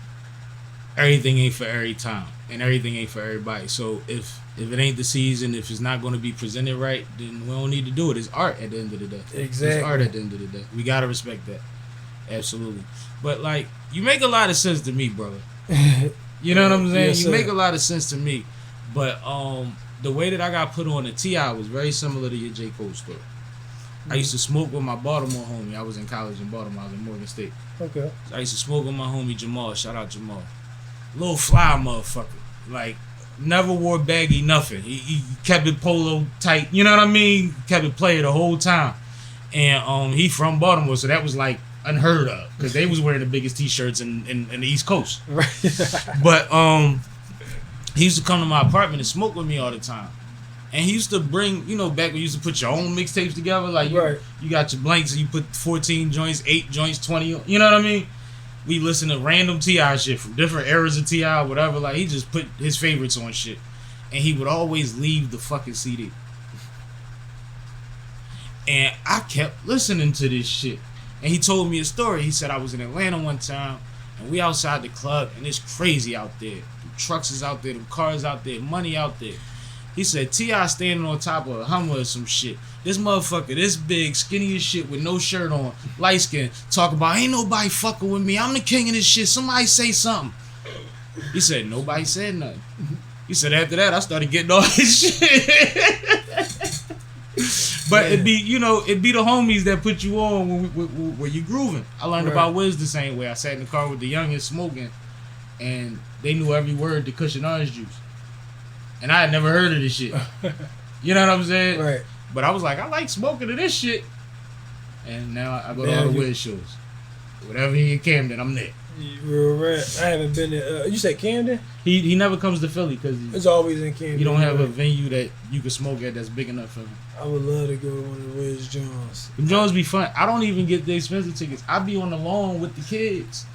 everything ain't for every time, and everything ain't for everybody. So if it ain't the season, if it's not going to be presented right, then we don't need to do it. It's art at the end of the day. Exactly. It's art at the end of the day. We gotta respect that. Absolutely. But like, you make a lot of sense to me, brother. You know what I'm saying? Yes, You sir. make a lot of sense to me. But the way that I got put on the T.I. was very similar to your J. Cole story. I used to smoke with my Baltimore homie. I was in college in Baltimore. I was in Morgan State. Okay. So I used to smoke with my homie Jamal. Shout out Jamal. Little fly motherfucker. Like, never wore baggy nothing. He kept it polo tight. You know what I mean? Kept it player the whole time. And he from Baltimore, so that was like unheard of because they was wearing the biggest T-shirts in the East Coast. Right. But he used to come to my apartment and smoke with me all the time. And he used to bring, you know, back when you used to put your own mixtapes together, like Right. you got your blanks and you put 14 joints, 8 joints, 20, you know what I mean? We listen to random T.I. shit from different eras of T.I., whatever. Like, he just put his favorites on shit. And he would always leave the fucking CD. And I kept listening to this shit. And he told me a story. He said, I was in Atlanta one time, and we outside the club, and it's crazy out there. The trucks is out there, the cars out there, money out there. He said, T.I. standing on top of a Hummer or some shit. This motherfucker, this big, skinny as shit with no shirt on, light skin, talking about, ain't nobody fucking with me. I'm the king of this shit. Somebody say something. He said, nobody said nothing. He said, after that, I started getting all his shit. But it'd be, you know, it'd be the homies that put you on when you grooving. I learned Right. about Wiz the same way. I sat in the car with the youngest smoking, and they knew every word to Cushion Orange Juice. And I had never heard of this shit. You know what I'm saying? Right. But I was like, I like smoking to this shit. And now I go to Now all the you- Wiz shows. Whatever he in Camden, I'm there. Real rap. I haven't been to, you said Camden? He never comes to Philly because It's always in Camden. you don't have a right? venue that you can smoke at that's big enough for him. I would love to go to one of the Wiz Jones. Them Jones be fun. I don't even get the expensive tickets. I be on the lawn with the kids.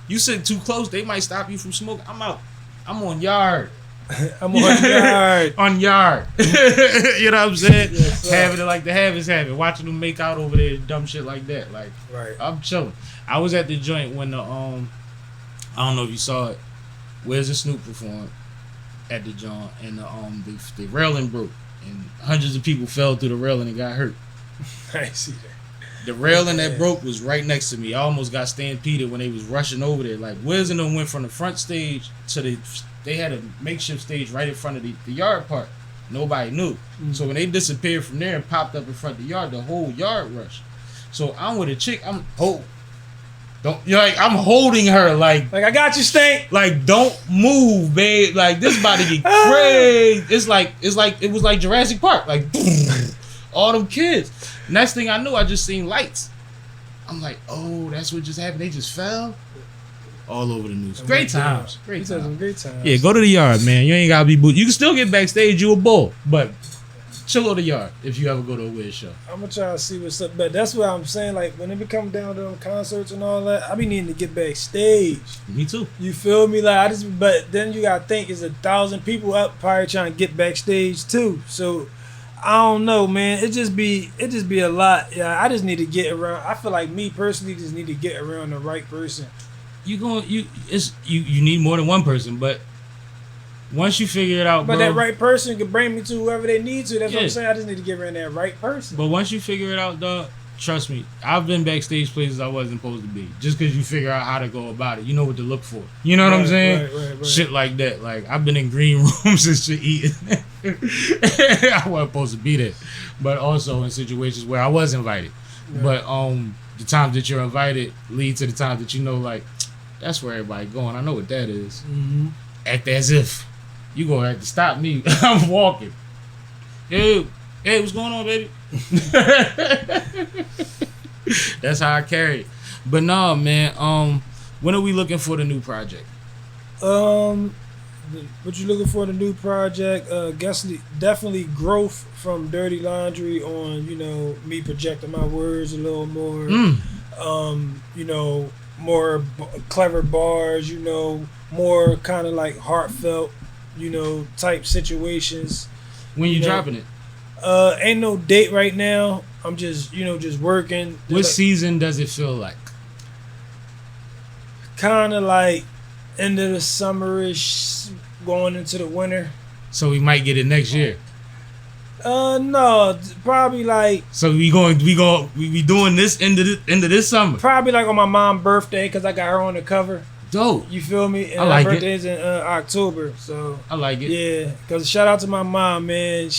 You sit too close, they might stop you from smoking. I'm out. I'm on yard. I'm on yard. On yard. You know what I'm saying? Yes, sir. Having it like the have is having. Watching them make out over there, dumb shit like that. Like, Right. I'm chilling. I was at the joint when the I don't know if you saw it. Where's the Snoop performed at the joint, and the railing broke, and hundreds of people fell through the railing and got hurt. I see that. The railing that broke was right next to me. I almost got stampeded when they was rushing over there. Like, Wiz and them went from the front stage to they had a makeshift stage right in front of the yard part. Nobody knew. Mm-hmm. So when they disappeared from there and popped up in front of the yard, the whole yard rushed. So I'm with a chick. I'm holding her like Like, I got you, Stank. like, don't move, babe. Like, this about to get crazy. It was like Jurassic Park. Like, all them kids. Next thing I knew, I just seen lights. I'm like, oh, that's what just happened. They just fell. All over the news. Great times. He said some great times. Yeah, go to the yard, man. You ain't gotta be booed. You can still get backstage. You a bull, but chill on the yard if you ever go to a Wiz show. I'm gonna try to see what's up, but that's what I'm saying. Like, when it come down to them concerts and all that, I be needing to get backstage. Me too. You feel me? Like, but then you gotta think, it's 1,000 people up probably trying to get backstage too. So I don't know, man. It just be a lot. Yeah, I just need to get around. I feel like me personally just need to get around the right person. you need more than one person, but once you figure it out, But bro, that right person can bring me to whoever they need to. That's what Yeah. I'm saying. I just need to get around that right person. but once you figure it out, dog, trust me, I've been backstage places I wasn't supposed to be. Just because you figure out how to go about it, you know what to look for. You know what I'm saying? Right. Shit like that. Like I've been in green rooms and shit eating. I wasn't supposed to be there, but also in situations where I was invited. Right. But the times that you're invited lead to the times that you know, like, that's where everybody going. I know what that is. Mm-hmm. Act as if you gonna have to stop me. I'm walking. Hey, what's going on, baby? That's how I carry it. But no, man. When are we looking for the new project? What you looking for in the new project? Definitely growth from Dirty Laundry on, me projecting my words a little more. More clever bars, more kind of like heartfelt, type situations. When you dropping it? Ain't no date right now. I'm just, just working. What season does it feel like? Kind of like end of the summerish, going into the winter. So we might get it next year. No, probably like. So we doing this end of this summer. Probably like on my mom's birthday, because I got her on the cover. Dope. You feel me? And I like her it. birthday's in October, so. I like it. Yeah, because shout out to my mom, man.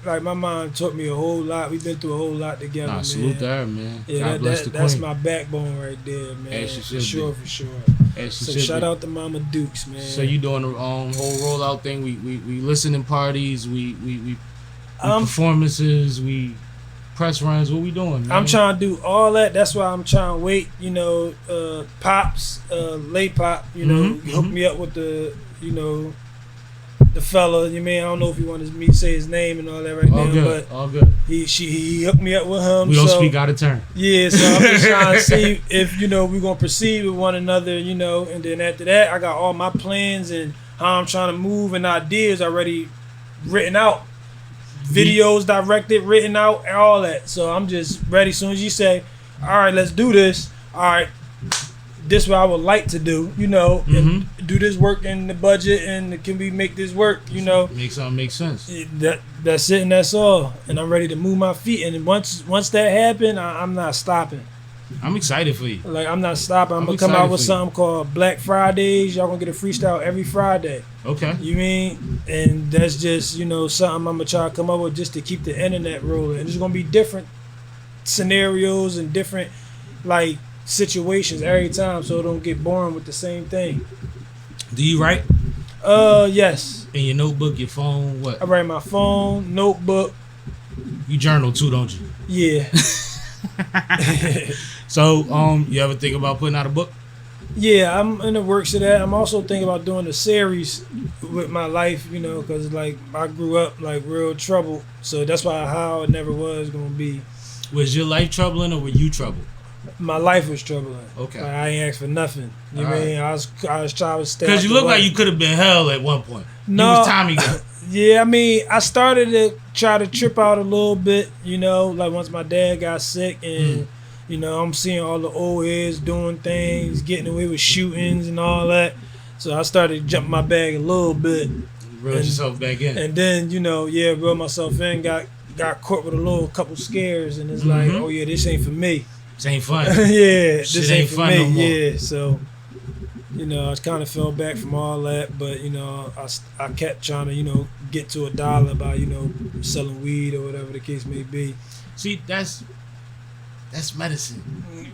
My mom taught me a whole lot. We've been through a whole lot together, man. Salute to her, man. Yeah, God bless the that's queen. my backbone right there, man. As she For should sure, be. for sure. As she So should shout be. out to Mama Dukes, man. So you doing the whole rollout thing? We listening parties. We performances. We press runs. What we doing, man? I'm trying to do all that. That's why I'm trying to wait. Pops, late pop. Hook me up with the the fella. I don't know if you want me to say his name and all that right all now, good. but All good. he hooked me up with him. We don't so, speak out of turn. Yeah, so I'm just trying to see if we're gonna proceed with one another. And then after that, I got all my plans and how I'm trying to move and ideas already written out. Videos directed, written out, and all that. So I'm just ready. As soon as you say, all right, let's do this. All right, this is what I would like to do, and do this work in the budget, and can we make this work, Make something make sense. That's it, and that's all. And I'm ready to move my feet. And once that happen, I'm not stopping. I'm excited for you. Like, I'm not stopping. I'm gonna come excited out with for you. something called Blvck Fridays. Y'all gonna get a freestyle every Friday. Okay. You mean? And that's just, something I'm gonna try to come up with just to keep the internet rolling. And there's gonna be different scenarios and different like situations every time, so it don't get boring with the same thing. Do you write? Yes. In your notebook, your phone, what? I write my phone, notebook. You journal too, don't you? Yeah. So, you ever think about putting out a book? Yeah, I'm in the works of that. I'm also thinking about doing a series with my life, because like I grew up like real troubled, so that's why how it never was gonna be. Was your life troubling or were you troubled? My life was troubling. Okay. Like, I ain't asked for nothing. You All mean? I was trying to stay. Because you look like you could have been hell at one point. No. You was Tommy gun. Yeah, I mean, I started to try to trip out a little bit, like once my dad got sick and, I'm seeing all the old heads doing things, getting away with shootings and all that. So I started to jump my bag a little bit. Reel yourself back in. And then, reel myself in, got caught with a couple scares, and it's like, oh yeah, this ain't for me. This ain't fun. Yeah, Shit this ain't for fun me. no more. Yeah, so I kind of fell back from all that, but I kept trying to get to $1 by selling weed or whatever the case may be. See, that's medicine.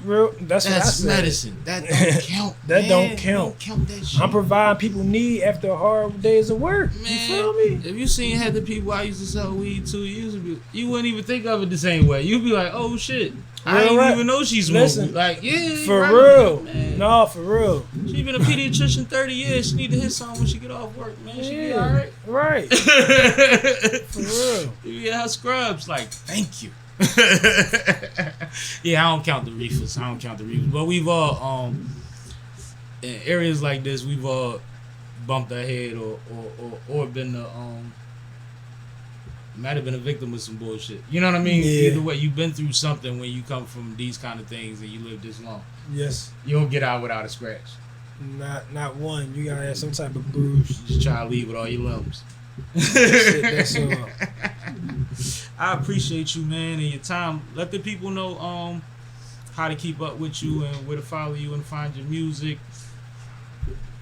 Real, that's what I That's said. medicine. That don't count. That man. don't count. Don't count that shit. I'm providing people need after hard days of work. Man, You feel me? if you seen half the people I used to sell weed to, you wouldn't even think of it the same way. You'd be like, oh shit, I Real didn't rap. even know she smoked. Listen, Like, yeah, For right, real. man. No, for real. She been a pediatrician 30 years. She need to hit something when she get off work, man. She be all right. Right. For real. You get her scrubs. Like, thank you. Yeah, I don't count the reefers. But we've all in areas like this, we've all bumped our head or been the might have been a victim of some bullshit. You know what I mean? Yeah. Either way, you've been through something when you come from these kind of things and you live this long. Yes. You don't get out without a scratch. Not one. You gotta have some type of bruise. Just try to leave with all your limbs. Shit, that's all. I appreciate you, man, and your time. Let the people know how to keep up with you and where to follow you and find your music.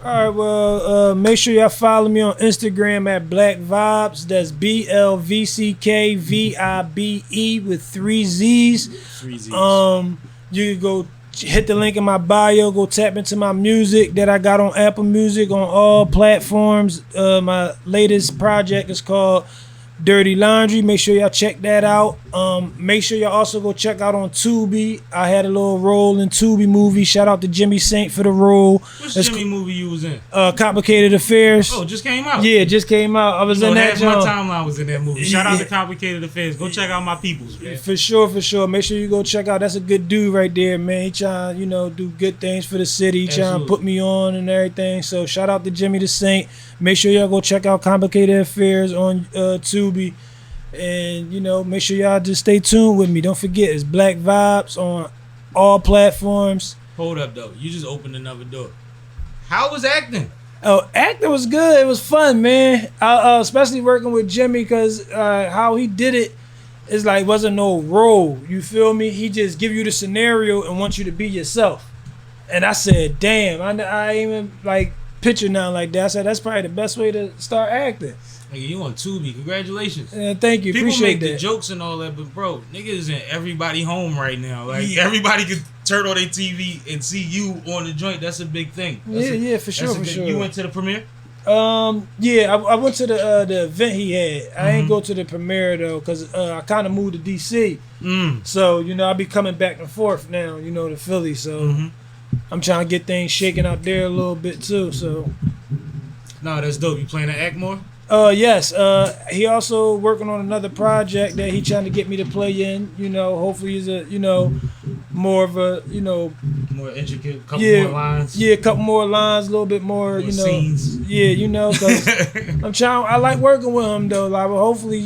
All right, well, make sure y'all follow me on Instagram at Blvck Vibez. That's BLVCKVIBE with 3 Z's. 3 Z's. You can go hit the link in my bio. Go tap into my music that I got on Apple Music on all platforms. My latest project is called Dirty Laundry. Make sure y'all check that out. Make sure y'all also go check out on Tubi. I had a little role in Tubi movie. Shout out to Jimmy Saint for the role. Which Jimmy movie you was in? Complicated Affairs. Oh, just came out. Yeah, it just came out. I was in that. Half my timeline was in that movie. Shout out Yeah. to Complicated Affairs. Go check out my peoples, man. For sure. Make sure you go check out. That's a good dude right there, man. He trying, do good things for the city. He trying to Absolutely. put me on and everything. So shout out to Jimmy the Saint. Make sure y'all go check out Complicated Affairs on Tubi. And, make sure y'all just stay tuned with me. Don't forget, it's Blvck Vibez on all platforms. Hold up, though. You just opened another door. How was acting? Oh, acting was good. It was fun, man. Especially working with Jimmy because how he did it is like wasn't no role. You feel me? He just give you the scenario and wants you to be yourself. And I said, damn, I ain't even like picture nothing like that. I said that's probably the best way to start acting. Nigga, you on Tubi. Congratulations. Thank you. People Appreciate make that. the jokes and all that, but bro, niggas in everybody home right now. Like everybody can turn on their TV and see you on the joint. That's a big thing. For sure. You went to the premiere? Yeah, I went to the event he had. I ain't go to the premiere though, cause I kind of moved to DC. So I'll be coming back and forth now. To Philly. So I'm trying to get things shaken out there a little bit too. So. No, that's dope. You playing to act more? Yes. He also working on another project that he trying to get me to play in. Hopefully he's a more of a More intricate, couple yeah, more lines. Yeah, a couple more lines, a little bit more, scenes. Yeah, cause I'm trying. I like working with him though. Like, well, hopefully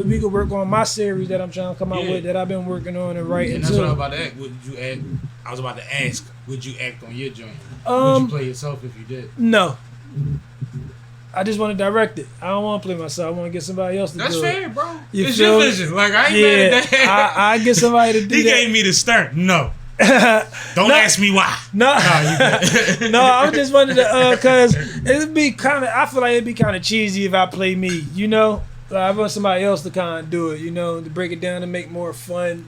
we could work on my series that I'm trying to come out with that I've been working on and writing. And that's too. what I was about to ask. Would you act? I was about to ask. Would you act on your joint? Would you play yourself if you did? No. I just want to direct it. I don't want to play myself. I want to get somebody else to do it. That's fair, bro. You It's feel your me? vision. Like, I ain't mad at that. I get somebody to do He that. gave me the start. No. Don't ask me why. No, you good. no, I just wanted to, cause it'd be kind of. I feel like it'd be kind of cheesy if I play me. Like, I want somebody else to kind of do it. To break it down and make more fun.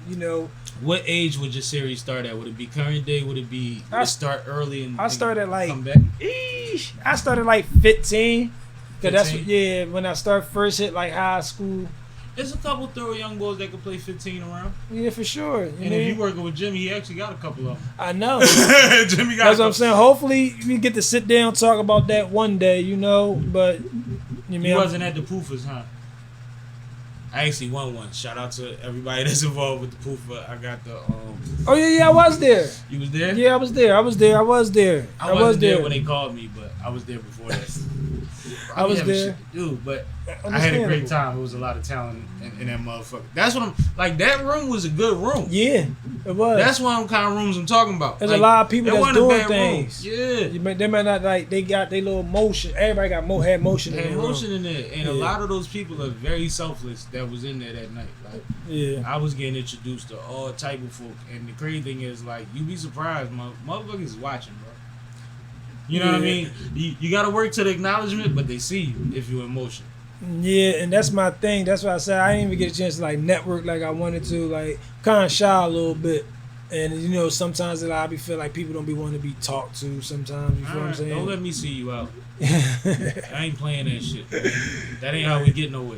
What age would your series start at? Would it be current day? Would it be start early and I started like come back? I started like 15. Cause that's 15? when I first hit like high school. There's a couple thorough young boys that could play 15 around. Yeah, for sure. And if you working with Jimmy, he actually got a couple of them. I know. Jimmy got. That's what I'm saying. Hopefully we get to sit down and talk about that one day. But You wasn't at the Poofers, huh? I actually won one. Shout out to everybody that's involved with the Poofer. I got the Oh yeah, I was there. You was there? Yeah, I was there. I was there when they called me, but I was there before that. I was there. Dude, but I had a great time. It was a lot of talent in that motherfucker. That's what I'm like. That room was a good room. Yeah, it was. That's one of the kind of rooms I'm talking about. There's like, a lot of people that's doing things. Room. Yeah, they might not like. They got their little motion. Everybody got had motion. Had motion in there, and yeah. a lot of those people are very selfless. That was in there that night. Like, yeah, I was getting introduced to all type of folk, and the crazy thing is, like, you be surprised, motherfuckers is watching, bro. You know what I mean? You got to work to the acknowledgement, but they see you if you're in motion. Yeah, and that's my thing. That's why I said I didn't even get a chance to like network like I wanted to. Like, kind of shy a little bit, and sometimes I be feel like people don't be wanting to be talked to. Sometimes you feel what I'm saying? Don't let me see you out. I ain't playing that shit. That ain't how we get nowhere.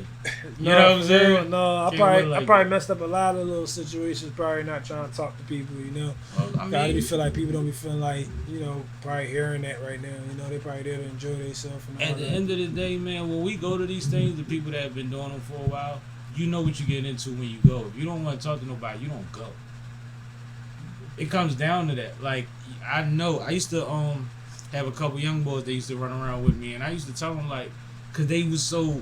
You know what I'm saying? No, I Like probably messed up a lot of little situations. Probably not trying to talk to people. Well, I mean, Gotta be feel like people don't be feeling like probably hearing that right now. They probably there to enjoy themselves. At the end of the day, man, when we go to these things, the people that have been doing them for a while, you know what you get into when you go. If you don't want to talk to nobody, you don't go. It comes down to that. Like, I know I used to have a couple young boys that used to run around with me, and I used to tell them, like, cause they was so.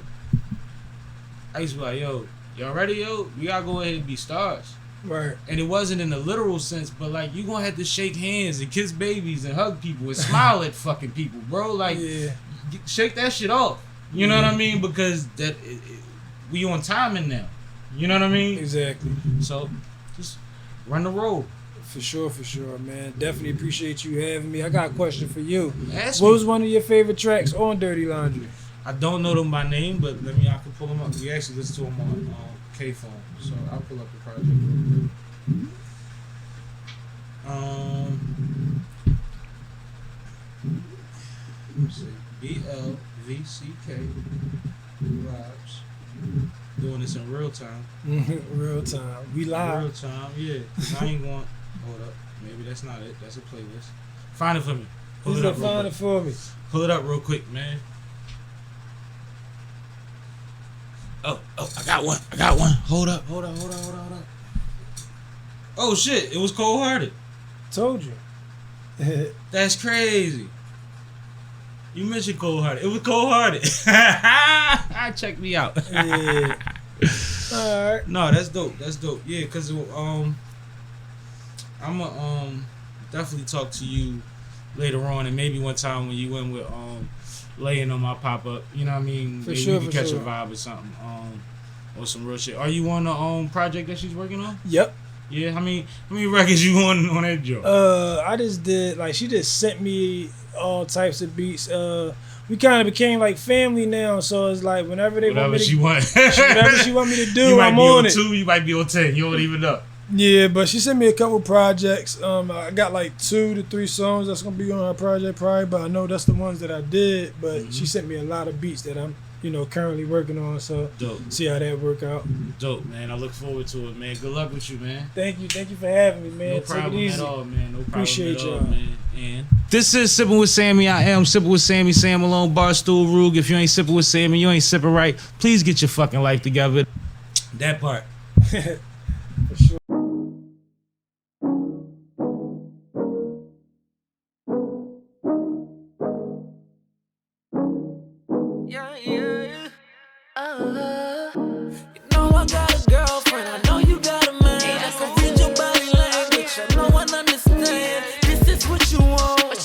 I used to be like, yo, y'all ready, yo? We gotta go ahead and be stars. Right. And it wasn't in the literal sense, but like you gonna have to shake hands and kiss babies and hug people and smile at fucking people, bro. Like, shake that shit off. You know what I mean? Because we on timing now. You know what I mean? Exactly. So just run the road. For sure, man. Definitely appreciate you having me. I got a question for you. Ask What me. was one of your favorite tracks on Dirty Laundry? I don't know them by name, but I can pull them up. We actually listen to them on K-Phone, so I'll pull up the project real quick. Let's see. Blvck Vibez. Doing this in real time. Real time. We live. Real time, yeah. 'Cause I ain't going. Hold up. Maybe that's not it. That's a playlist. Find it for me. He said find it for me. Pull it up real quick, man. Oh, I got one. Hold up. Oh shit, it was Cold Hearted. Told you. That's crazy. You mentioned Cold Hearted. It was Cold Hearted. Check me out. Yeah. Alright. No, that's dope. Yeah, cause I'ma definitely talk to you later on, and maybe one time when you in with laying on my pop up. You know what I mean? For Maybe sure, we can catch a vibe or something. Or some real shit. Are you on the project that she's working on? Yep. Yeah. How many records you on that joint? I just did she just sent me all types of beats. We kind of became like family now, so it's like whenever they Whatever want me to, whatever she want me to do, you might I'm be on on it. 2, you might be on 10. You don't even know. Yeah, but she sent me a couple projects. I got like 2 to 3 songs that's gonna be on her project probably, but I know that's the ones that I did. But she sent me a lot of beats that I'm, currently working on. So Dope. See how that work out. Dope, man. I look forward to it, man. Good luck with you, man. Thank you for having me, man. No Take problem it easy. at all, man. No problem Appreciate at all, y'all. man. And this is Sipping with Sammie. I am Sipping with Sammie. Sam Malone, Barstool, Rug. If you ain't sipping with Sammie, you ain't sipping right. Please get your fucking life together. That part. For sure. You know I got a girlfriend, I know you got a man. I can read your body language, I know I understand. This is what you want,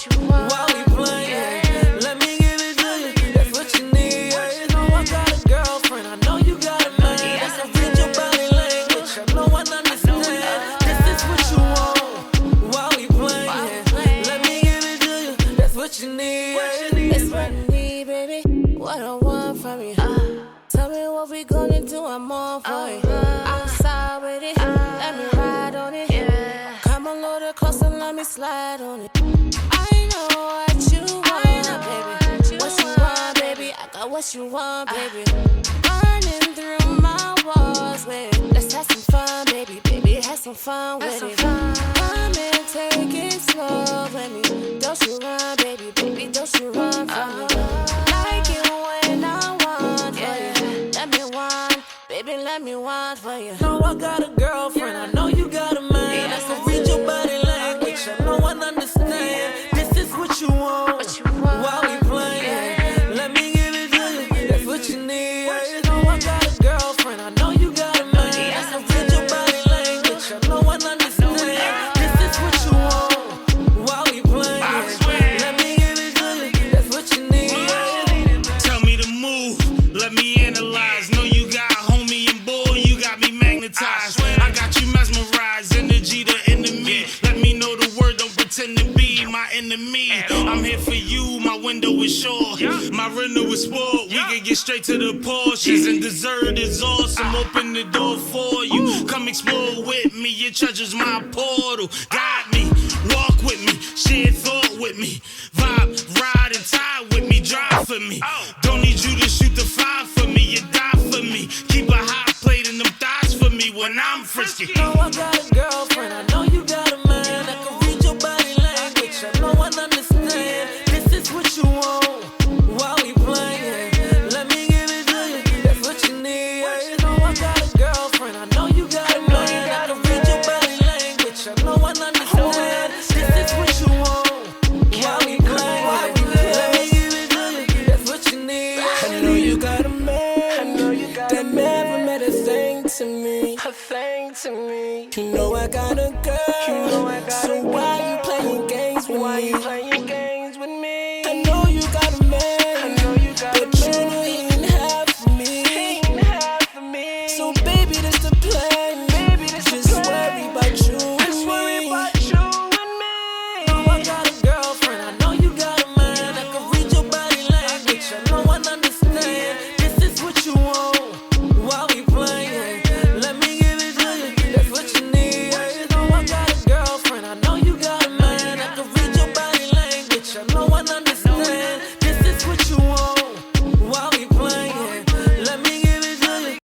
while we playing. Let me give it to you, that's what you need. You know I got a girlfriend, I know you got a man. I can read your body language, I know I understand. This is what you want, while we playing. Let me give it to you, that's what you need. It's what I need, baby. What I want from you. Tell me what we gonna do, I'm on for it. Outside with it, let me ride on it. Come a little closer, let me slide on it. I know what you want, baby. What you want, baby? I got what you want, baby. Running through my walls, baby. Let's have some fun, baby. Baby, have some fun with it. Come and take it slow with me. Don't you run, baby. Baby, don't you run from me. Like it when I want for you. Let me want, baby, let me want for you. Know I got a girlfriend, I know you got a man. I can read your body language, I know I understand. This is what you want, while we playing. Let me give it to you, that's what you need. Know I got a girlfriend, I know you got a man. I can read your body language, I know I understand. This is what you want, while we playing. Let me give it to you, that's what you need. Tell me to move, let me analyze. Know you got homie and boy, you got me magnetized. I got you mesmerized, energy to enemy. Let me know the word, don't pretend to be my enemy. I'm here for you, my window is short. My rental is sport, we can get straight to the Porsches. And dessert is awesome, open the door for you. Come explore with me, your treasure's my portal. Guide me, walk with me, share thought with me. Vibe, ride and tie with me, drive for me. Don't need you to shoot the 5 for me, you die for me. Keep a hot plate in them thighs for me when I'm frisky. Know I got a girlfriend, I know you got a man. I can read your body language, I know I understand. This is what you want, while we playing. Let me give it to you, that's what you need. Know I got a girlfriend, I know you got a man. I can read your body language, I know I understand. This is what you want, while we playing. Let me give it to you, that's what you need. I know you got a man. That never meant a thing to me. to me.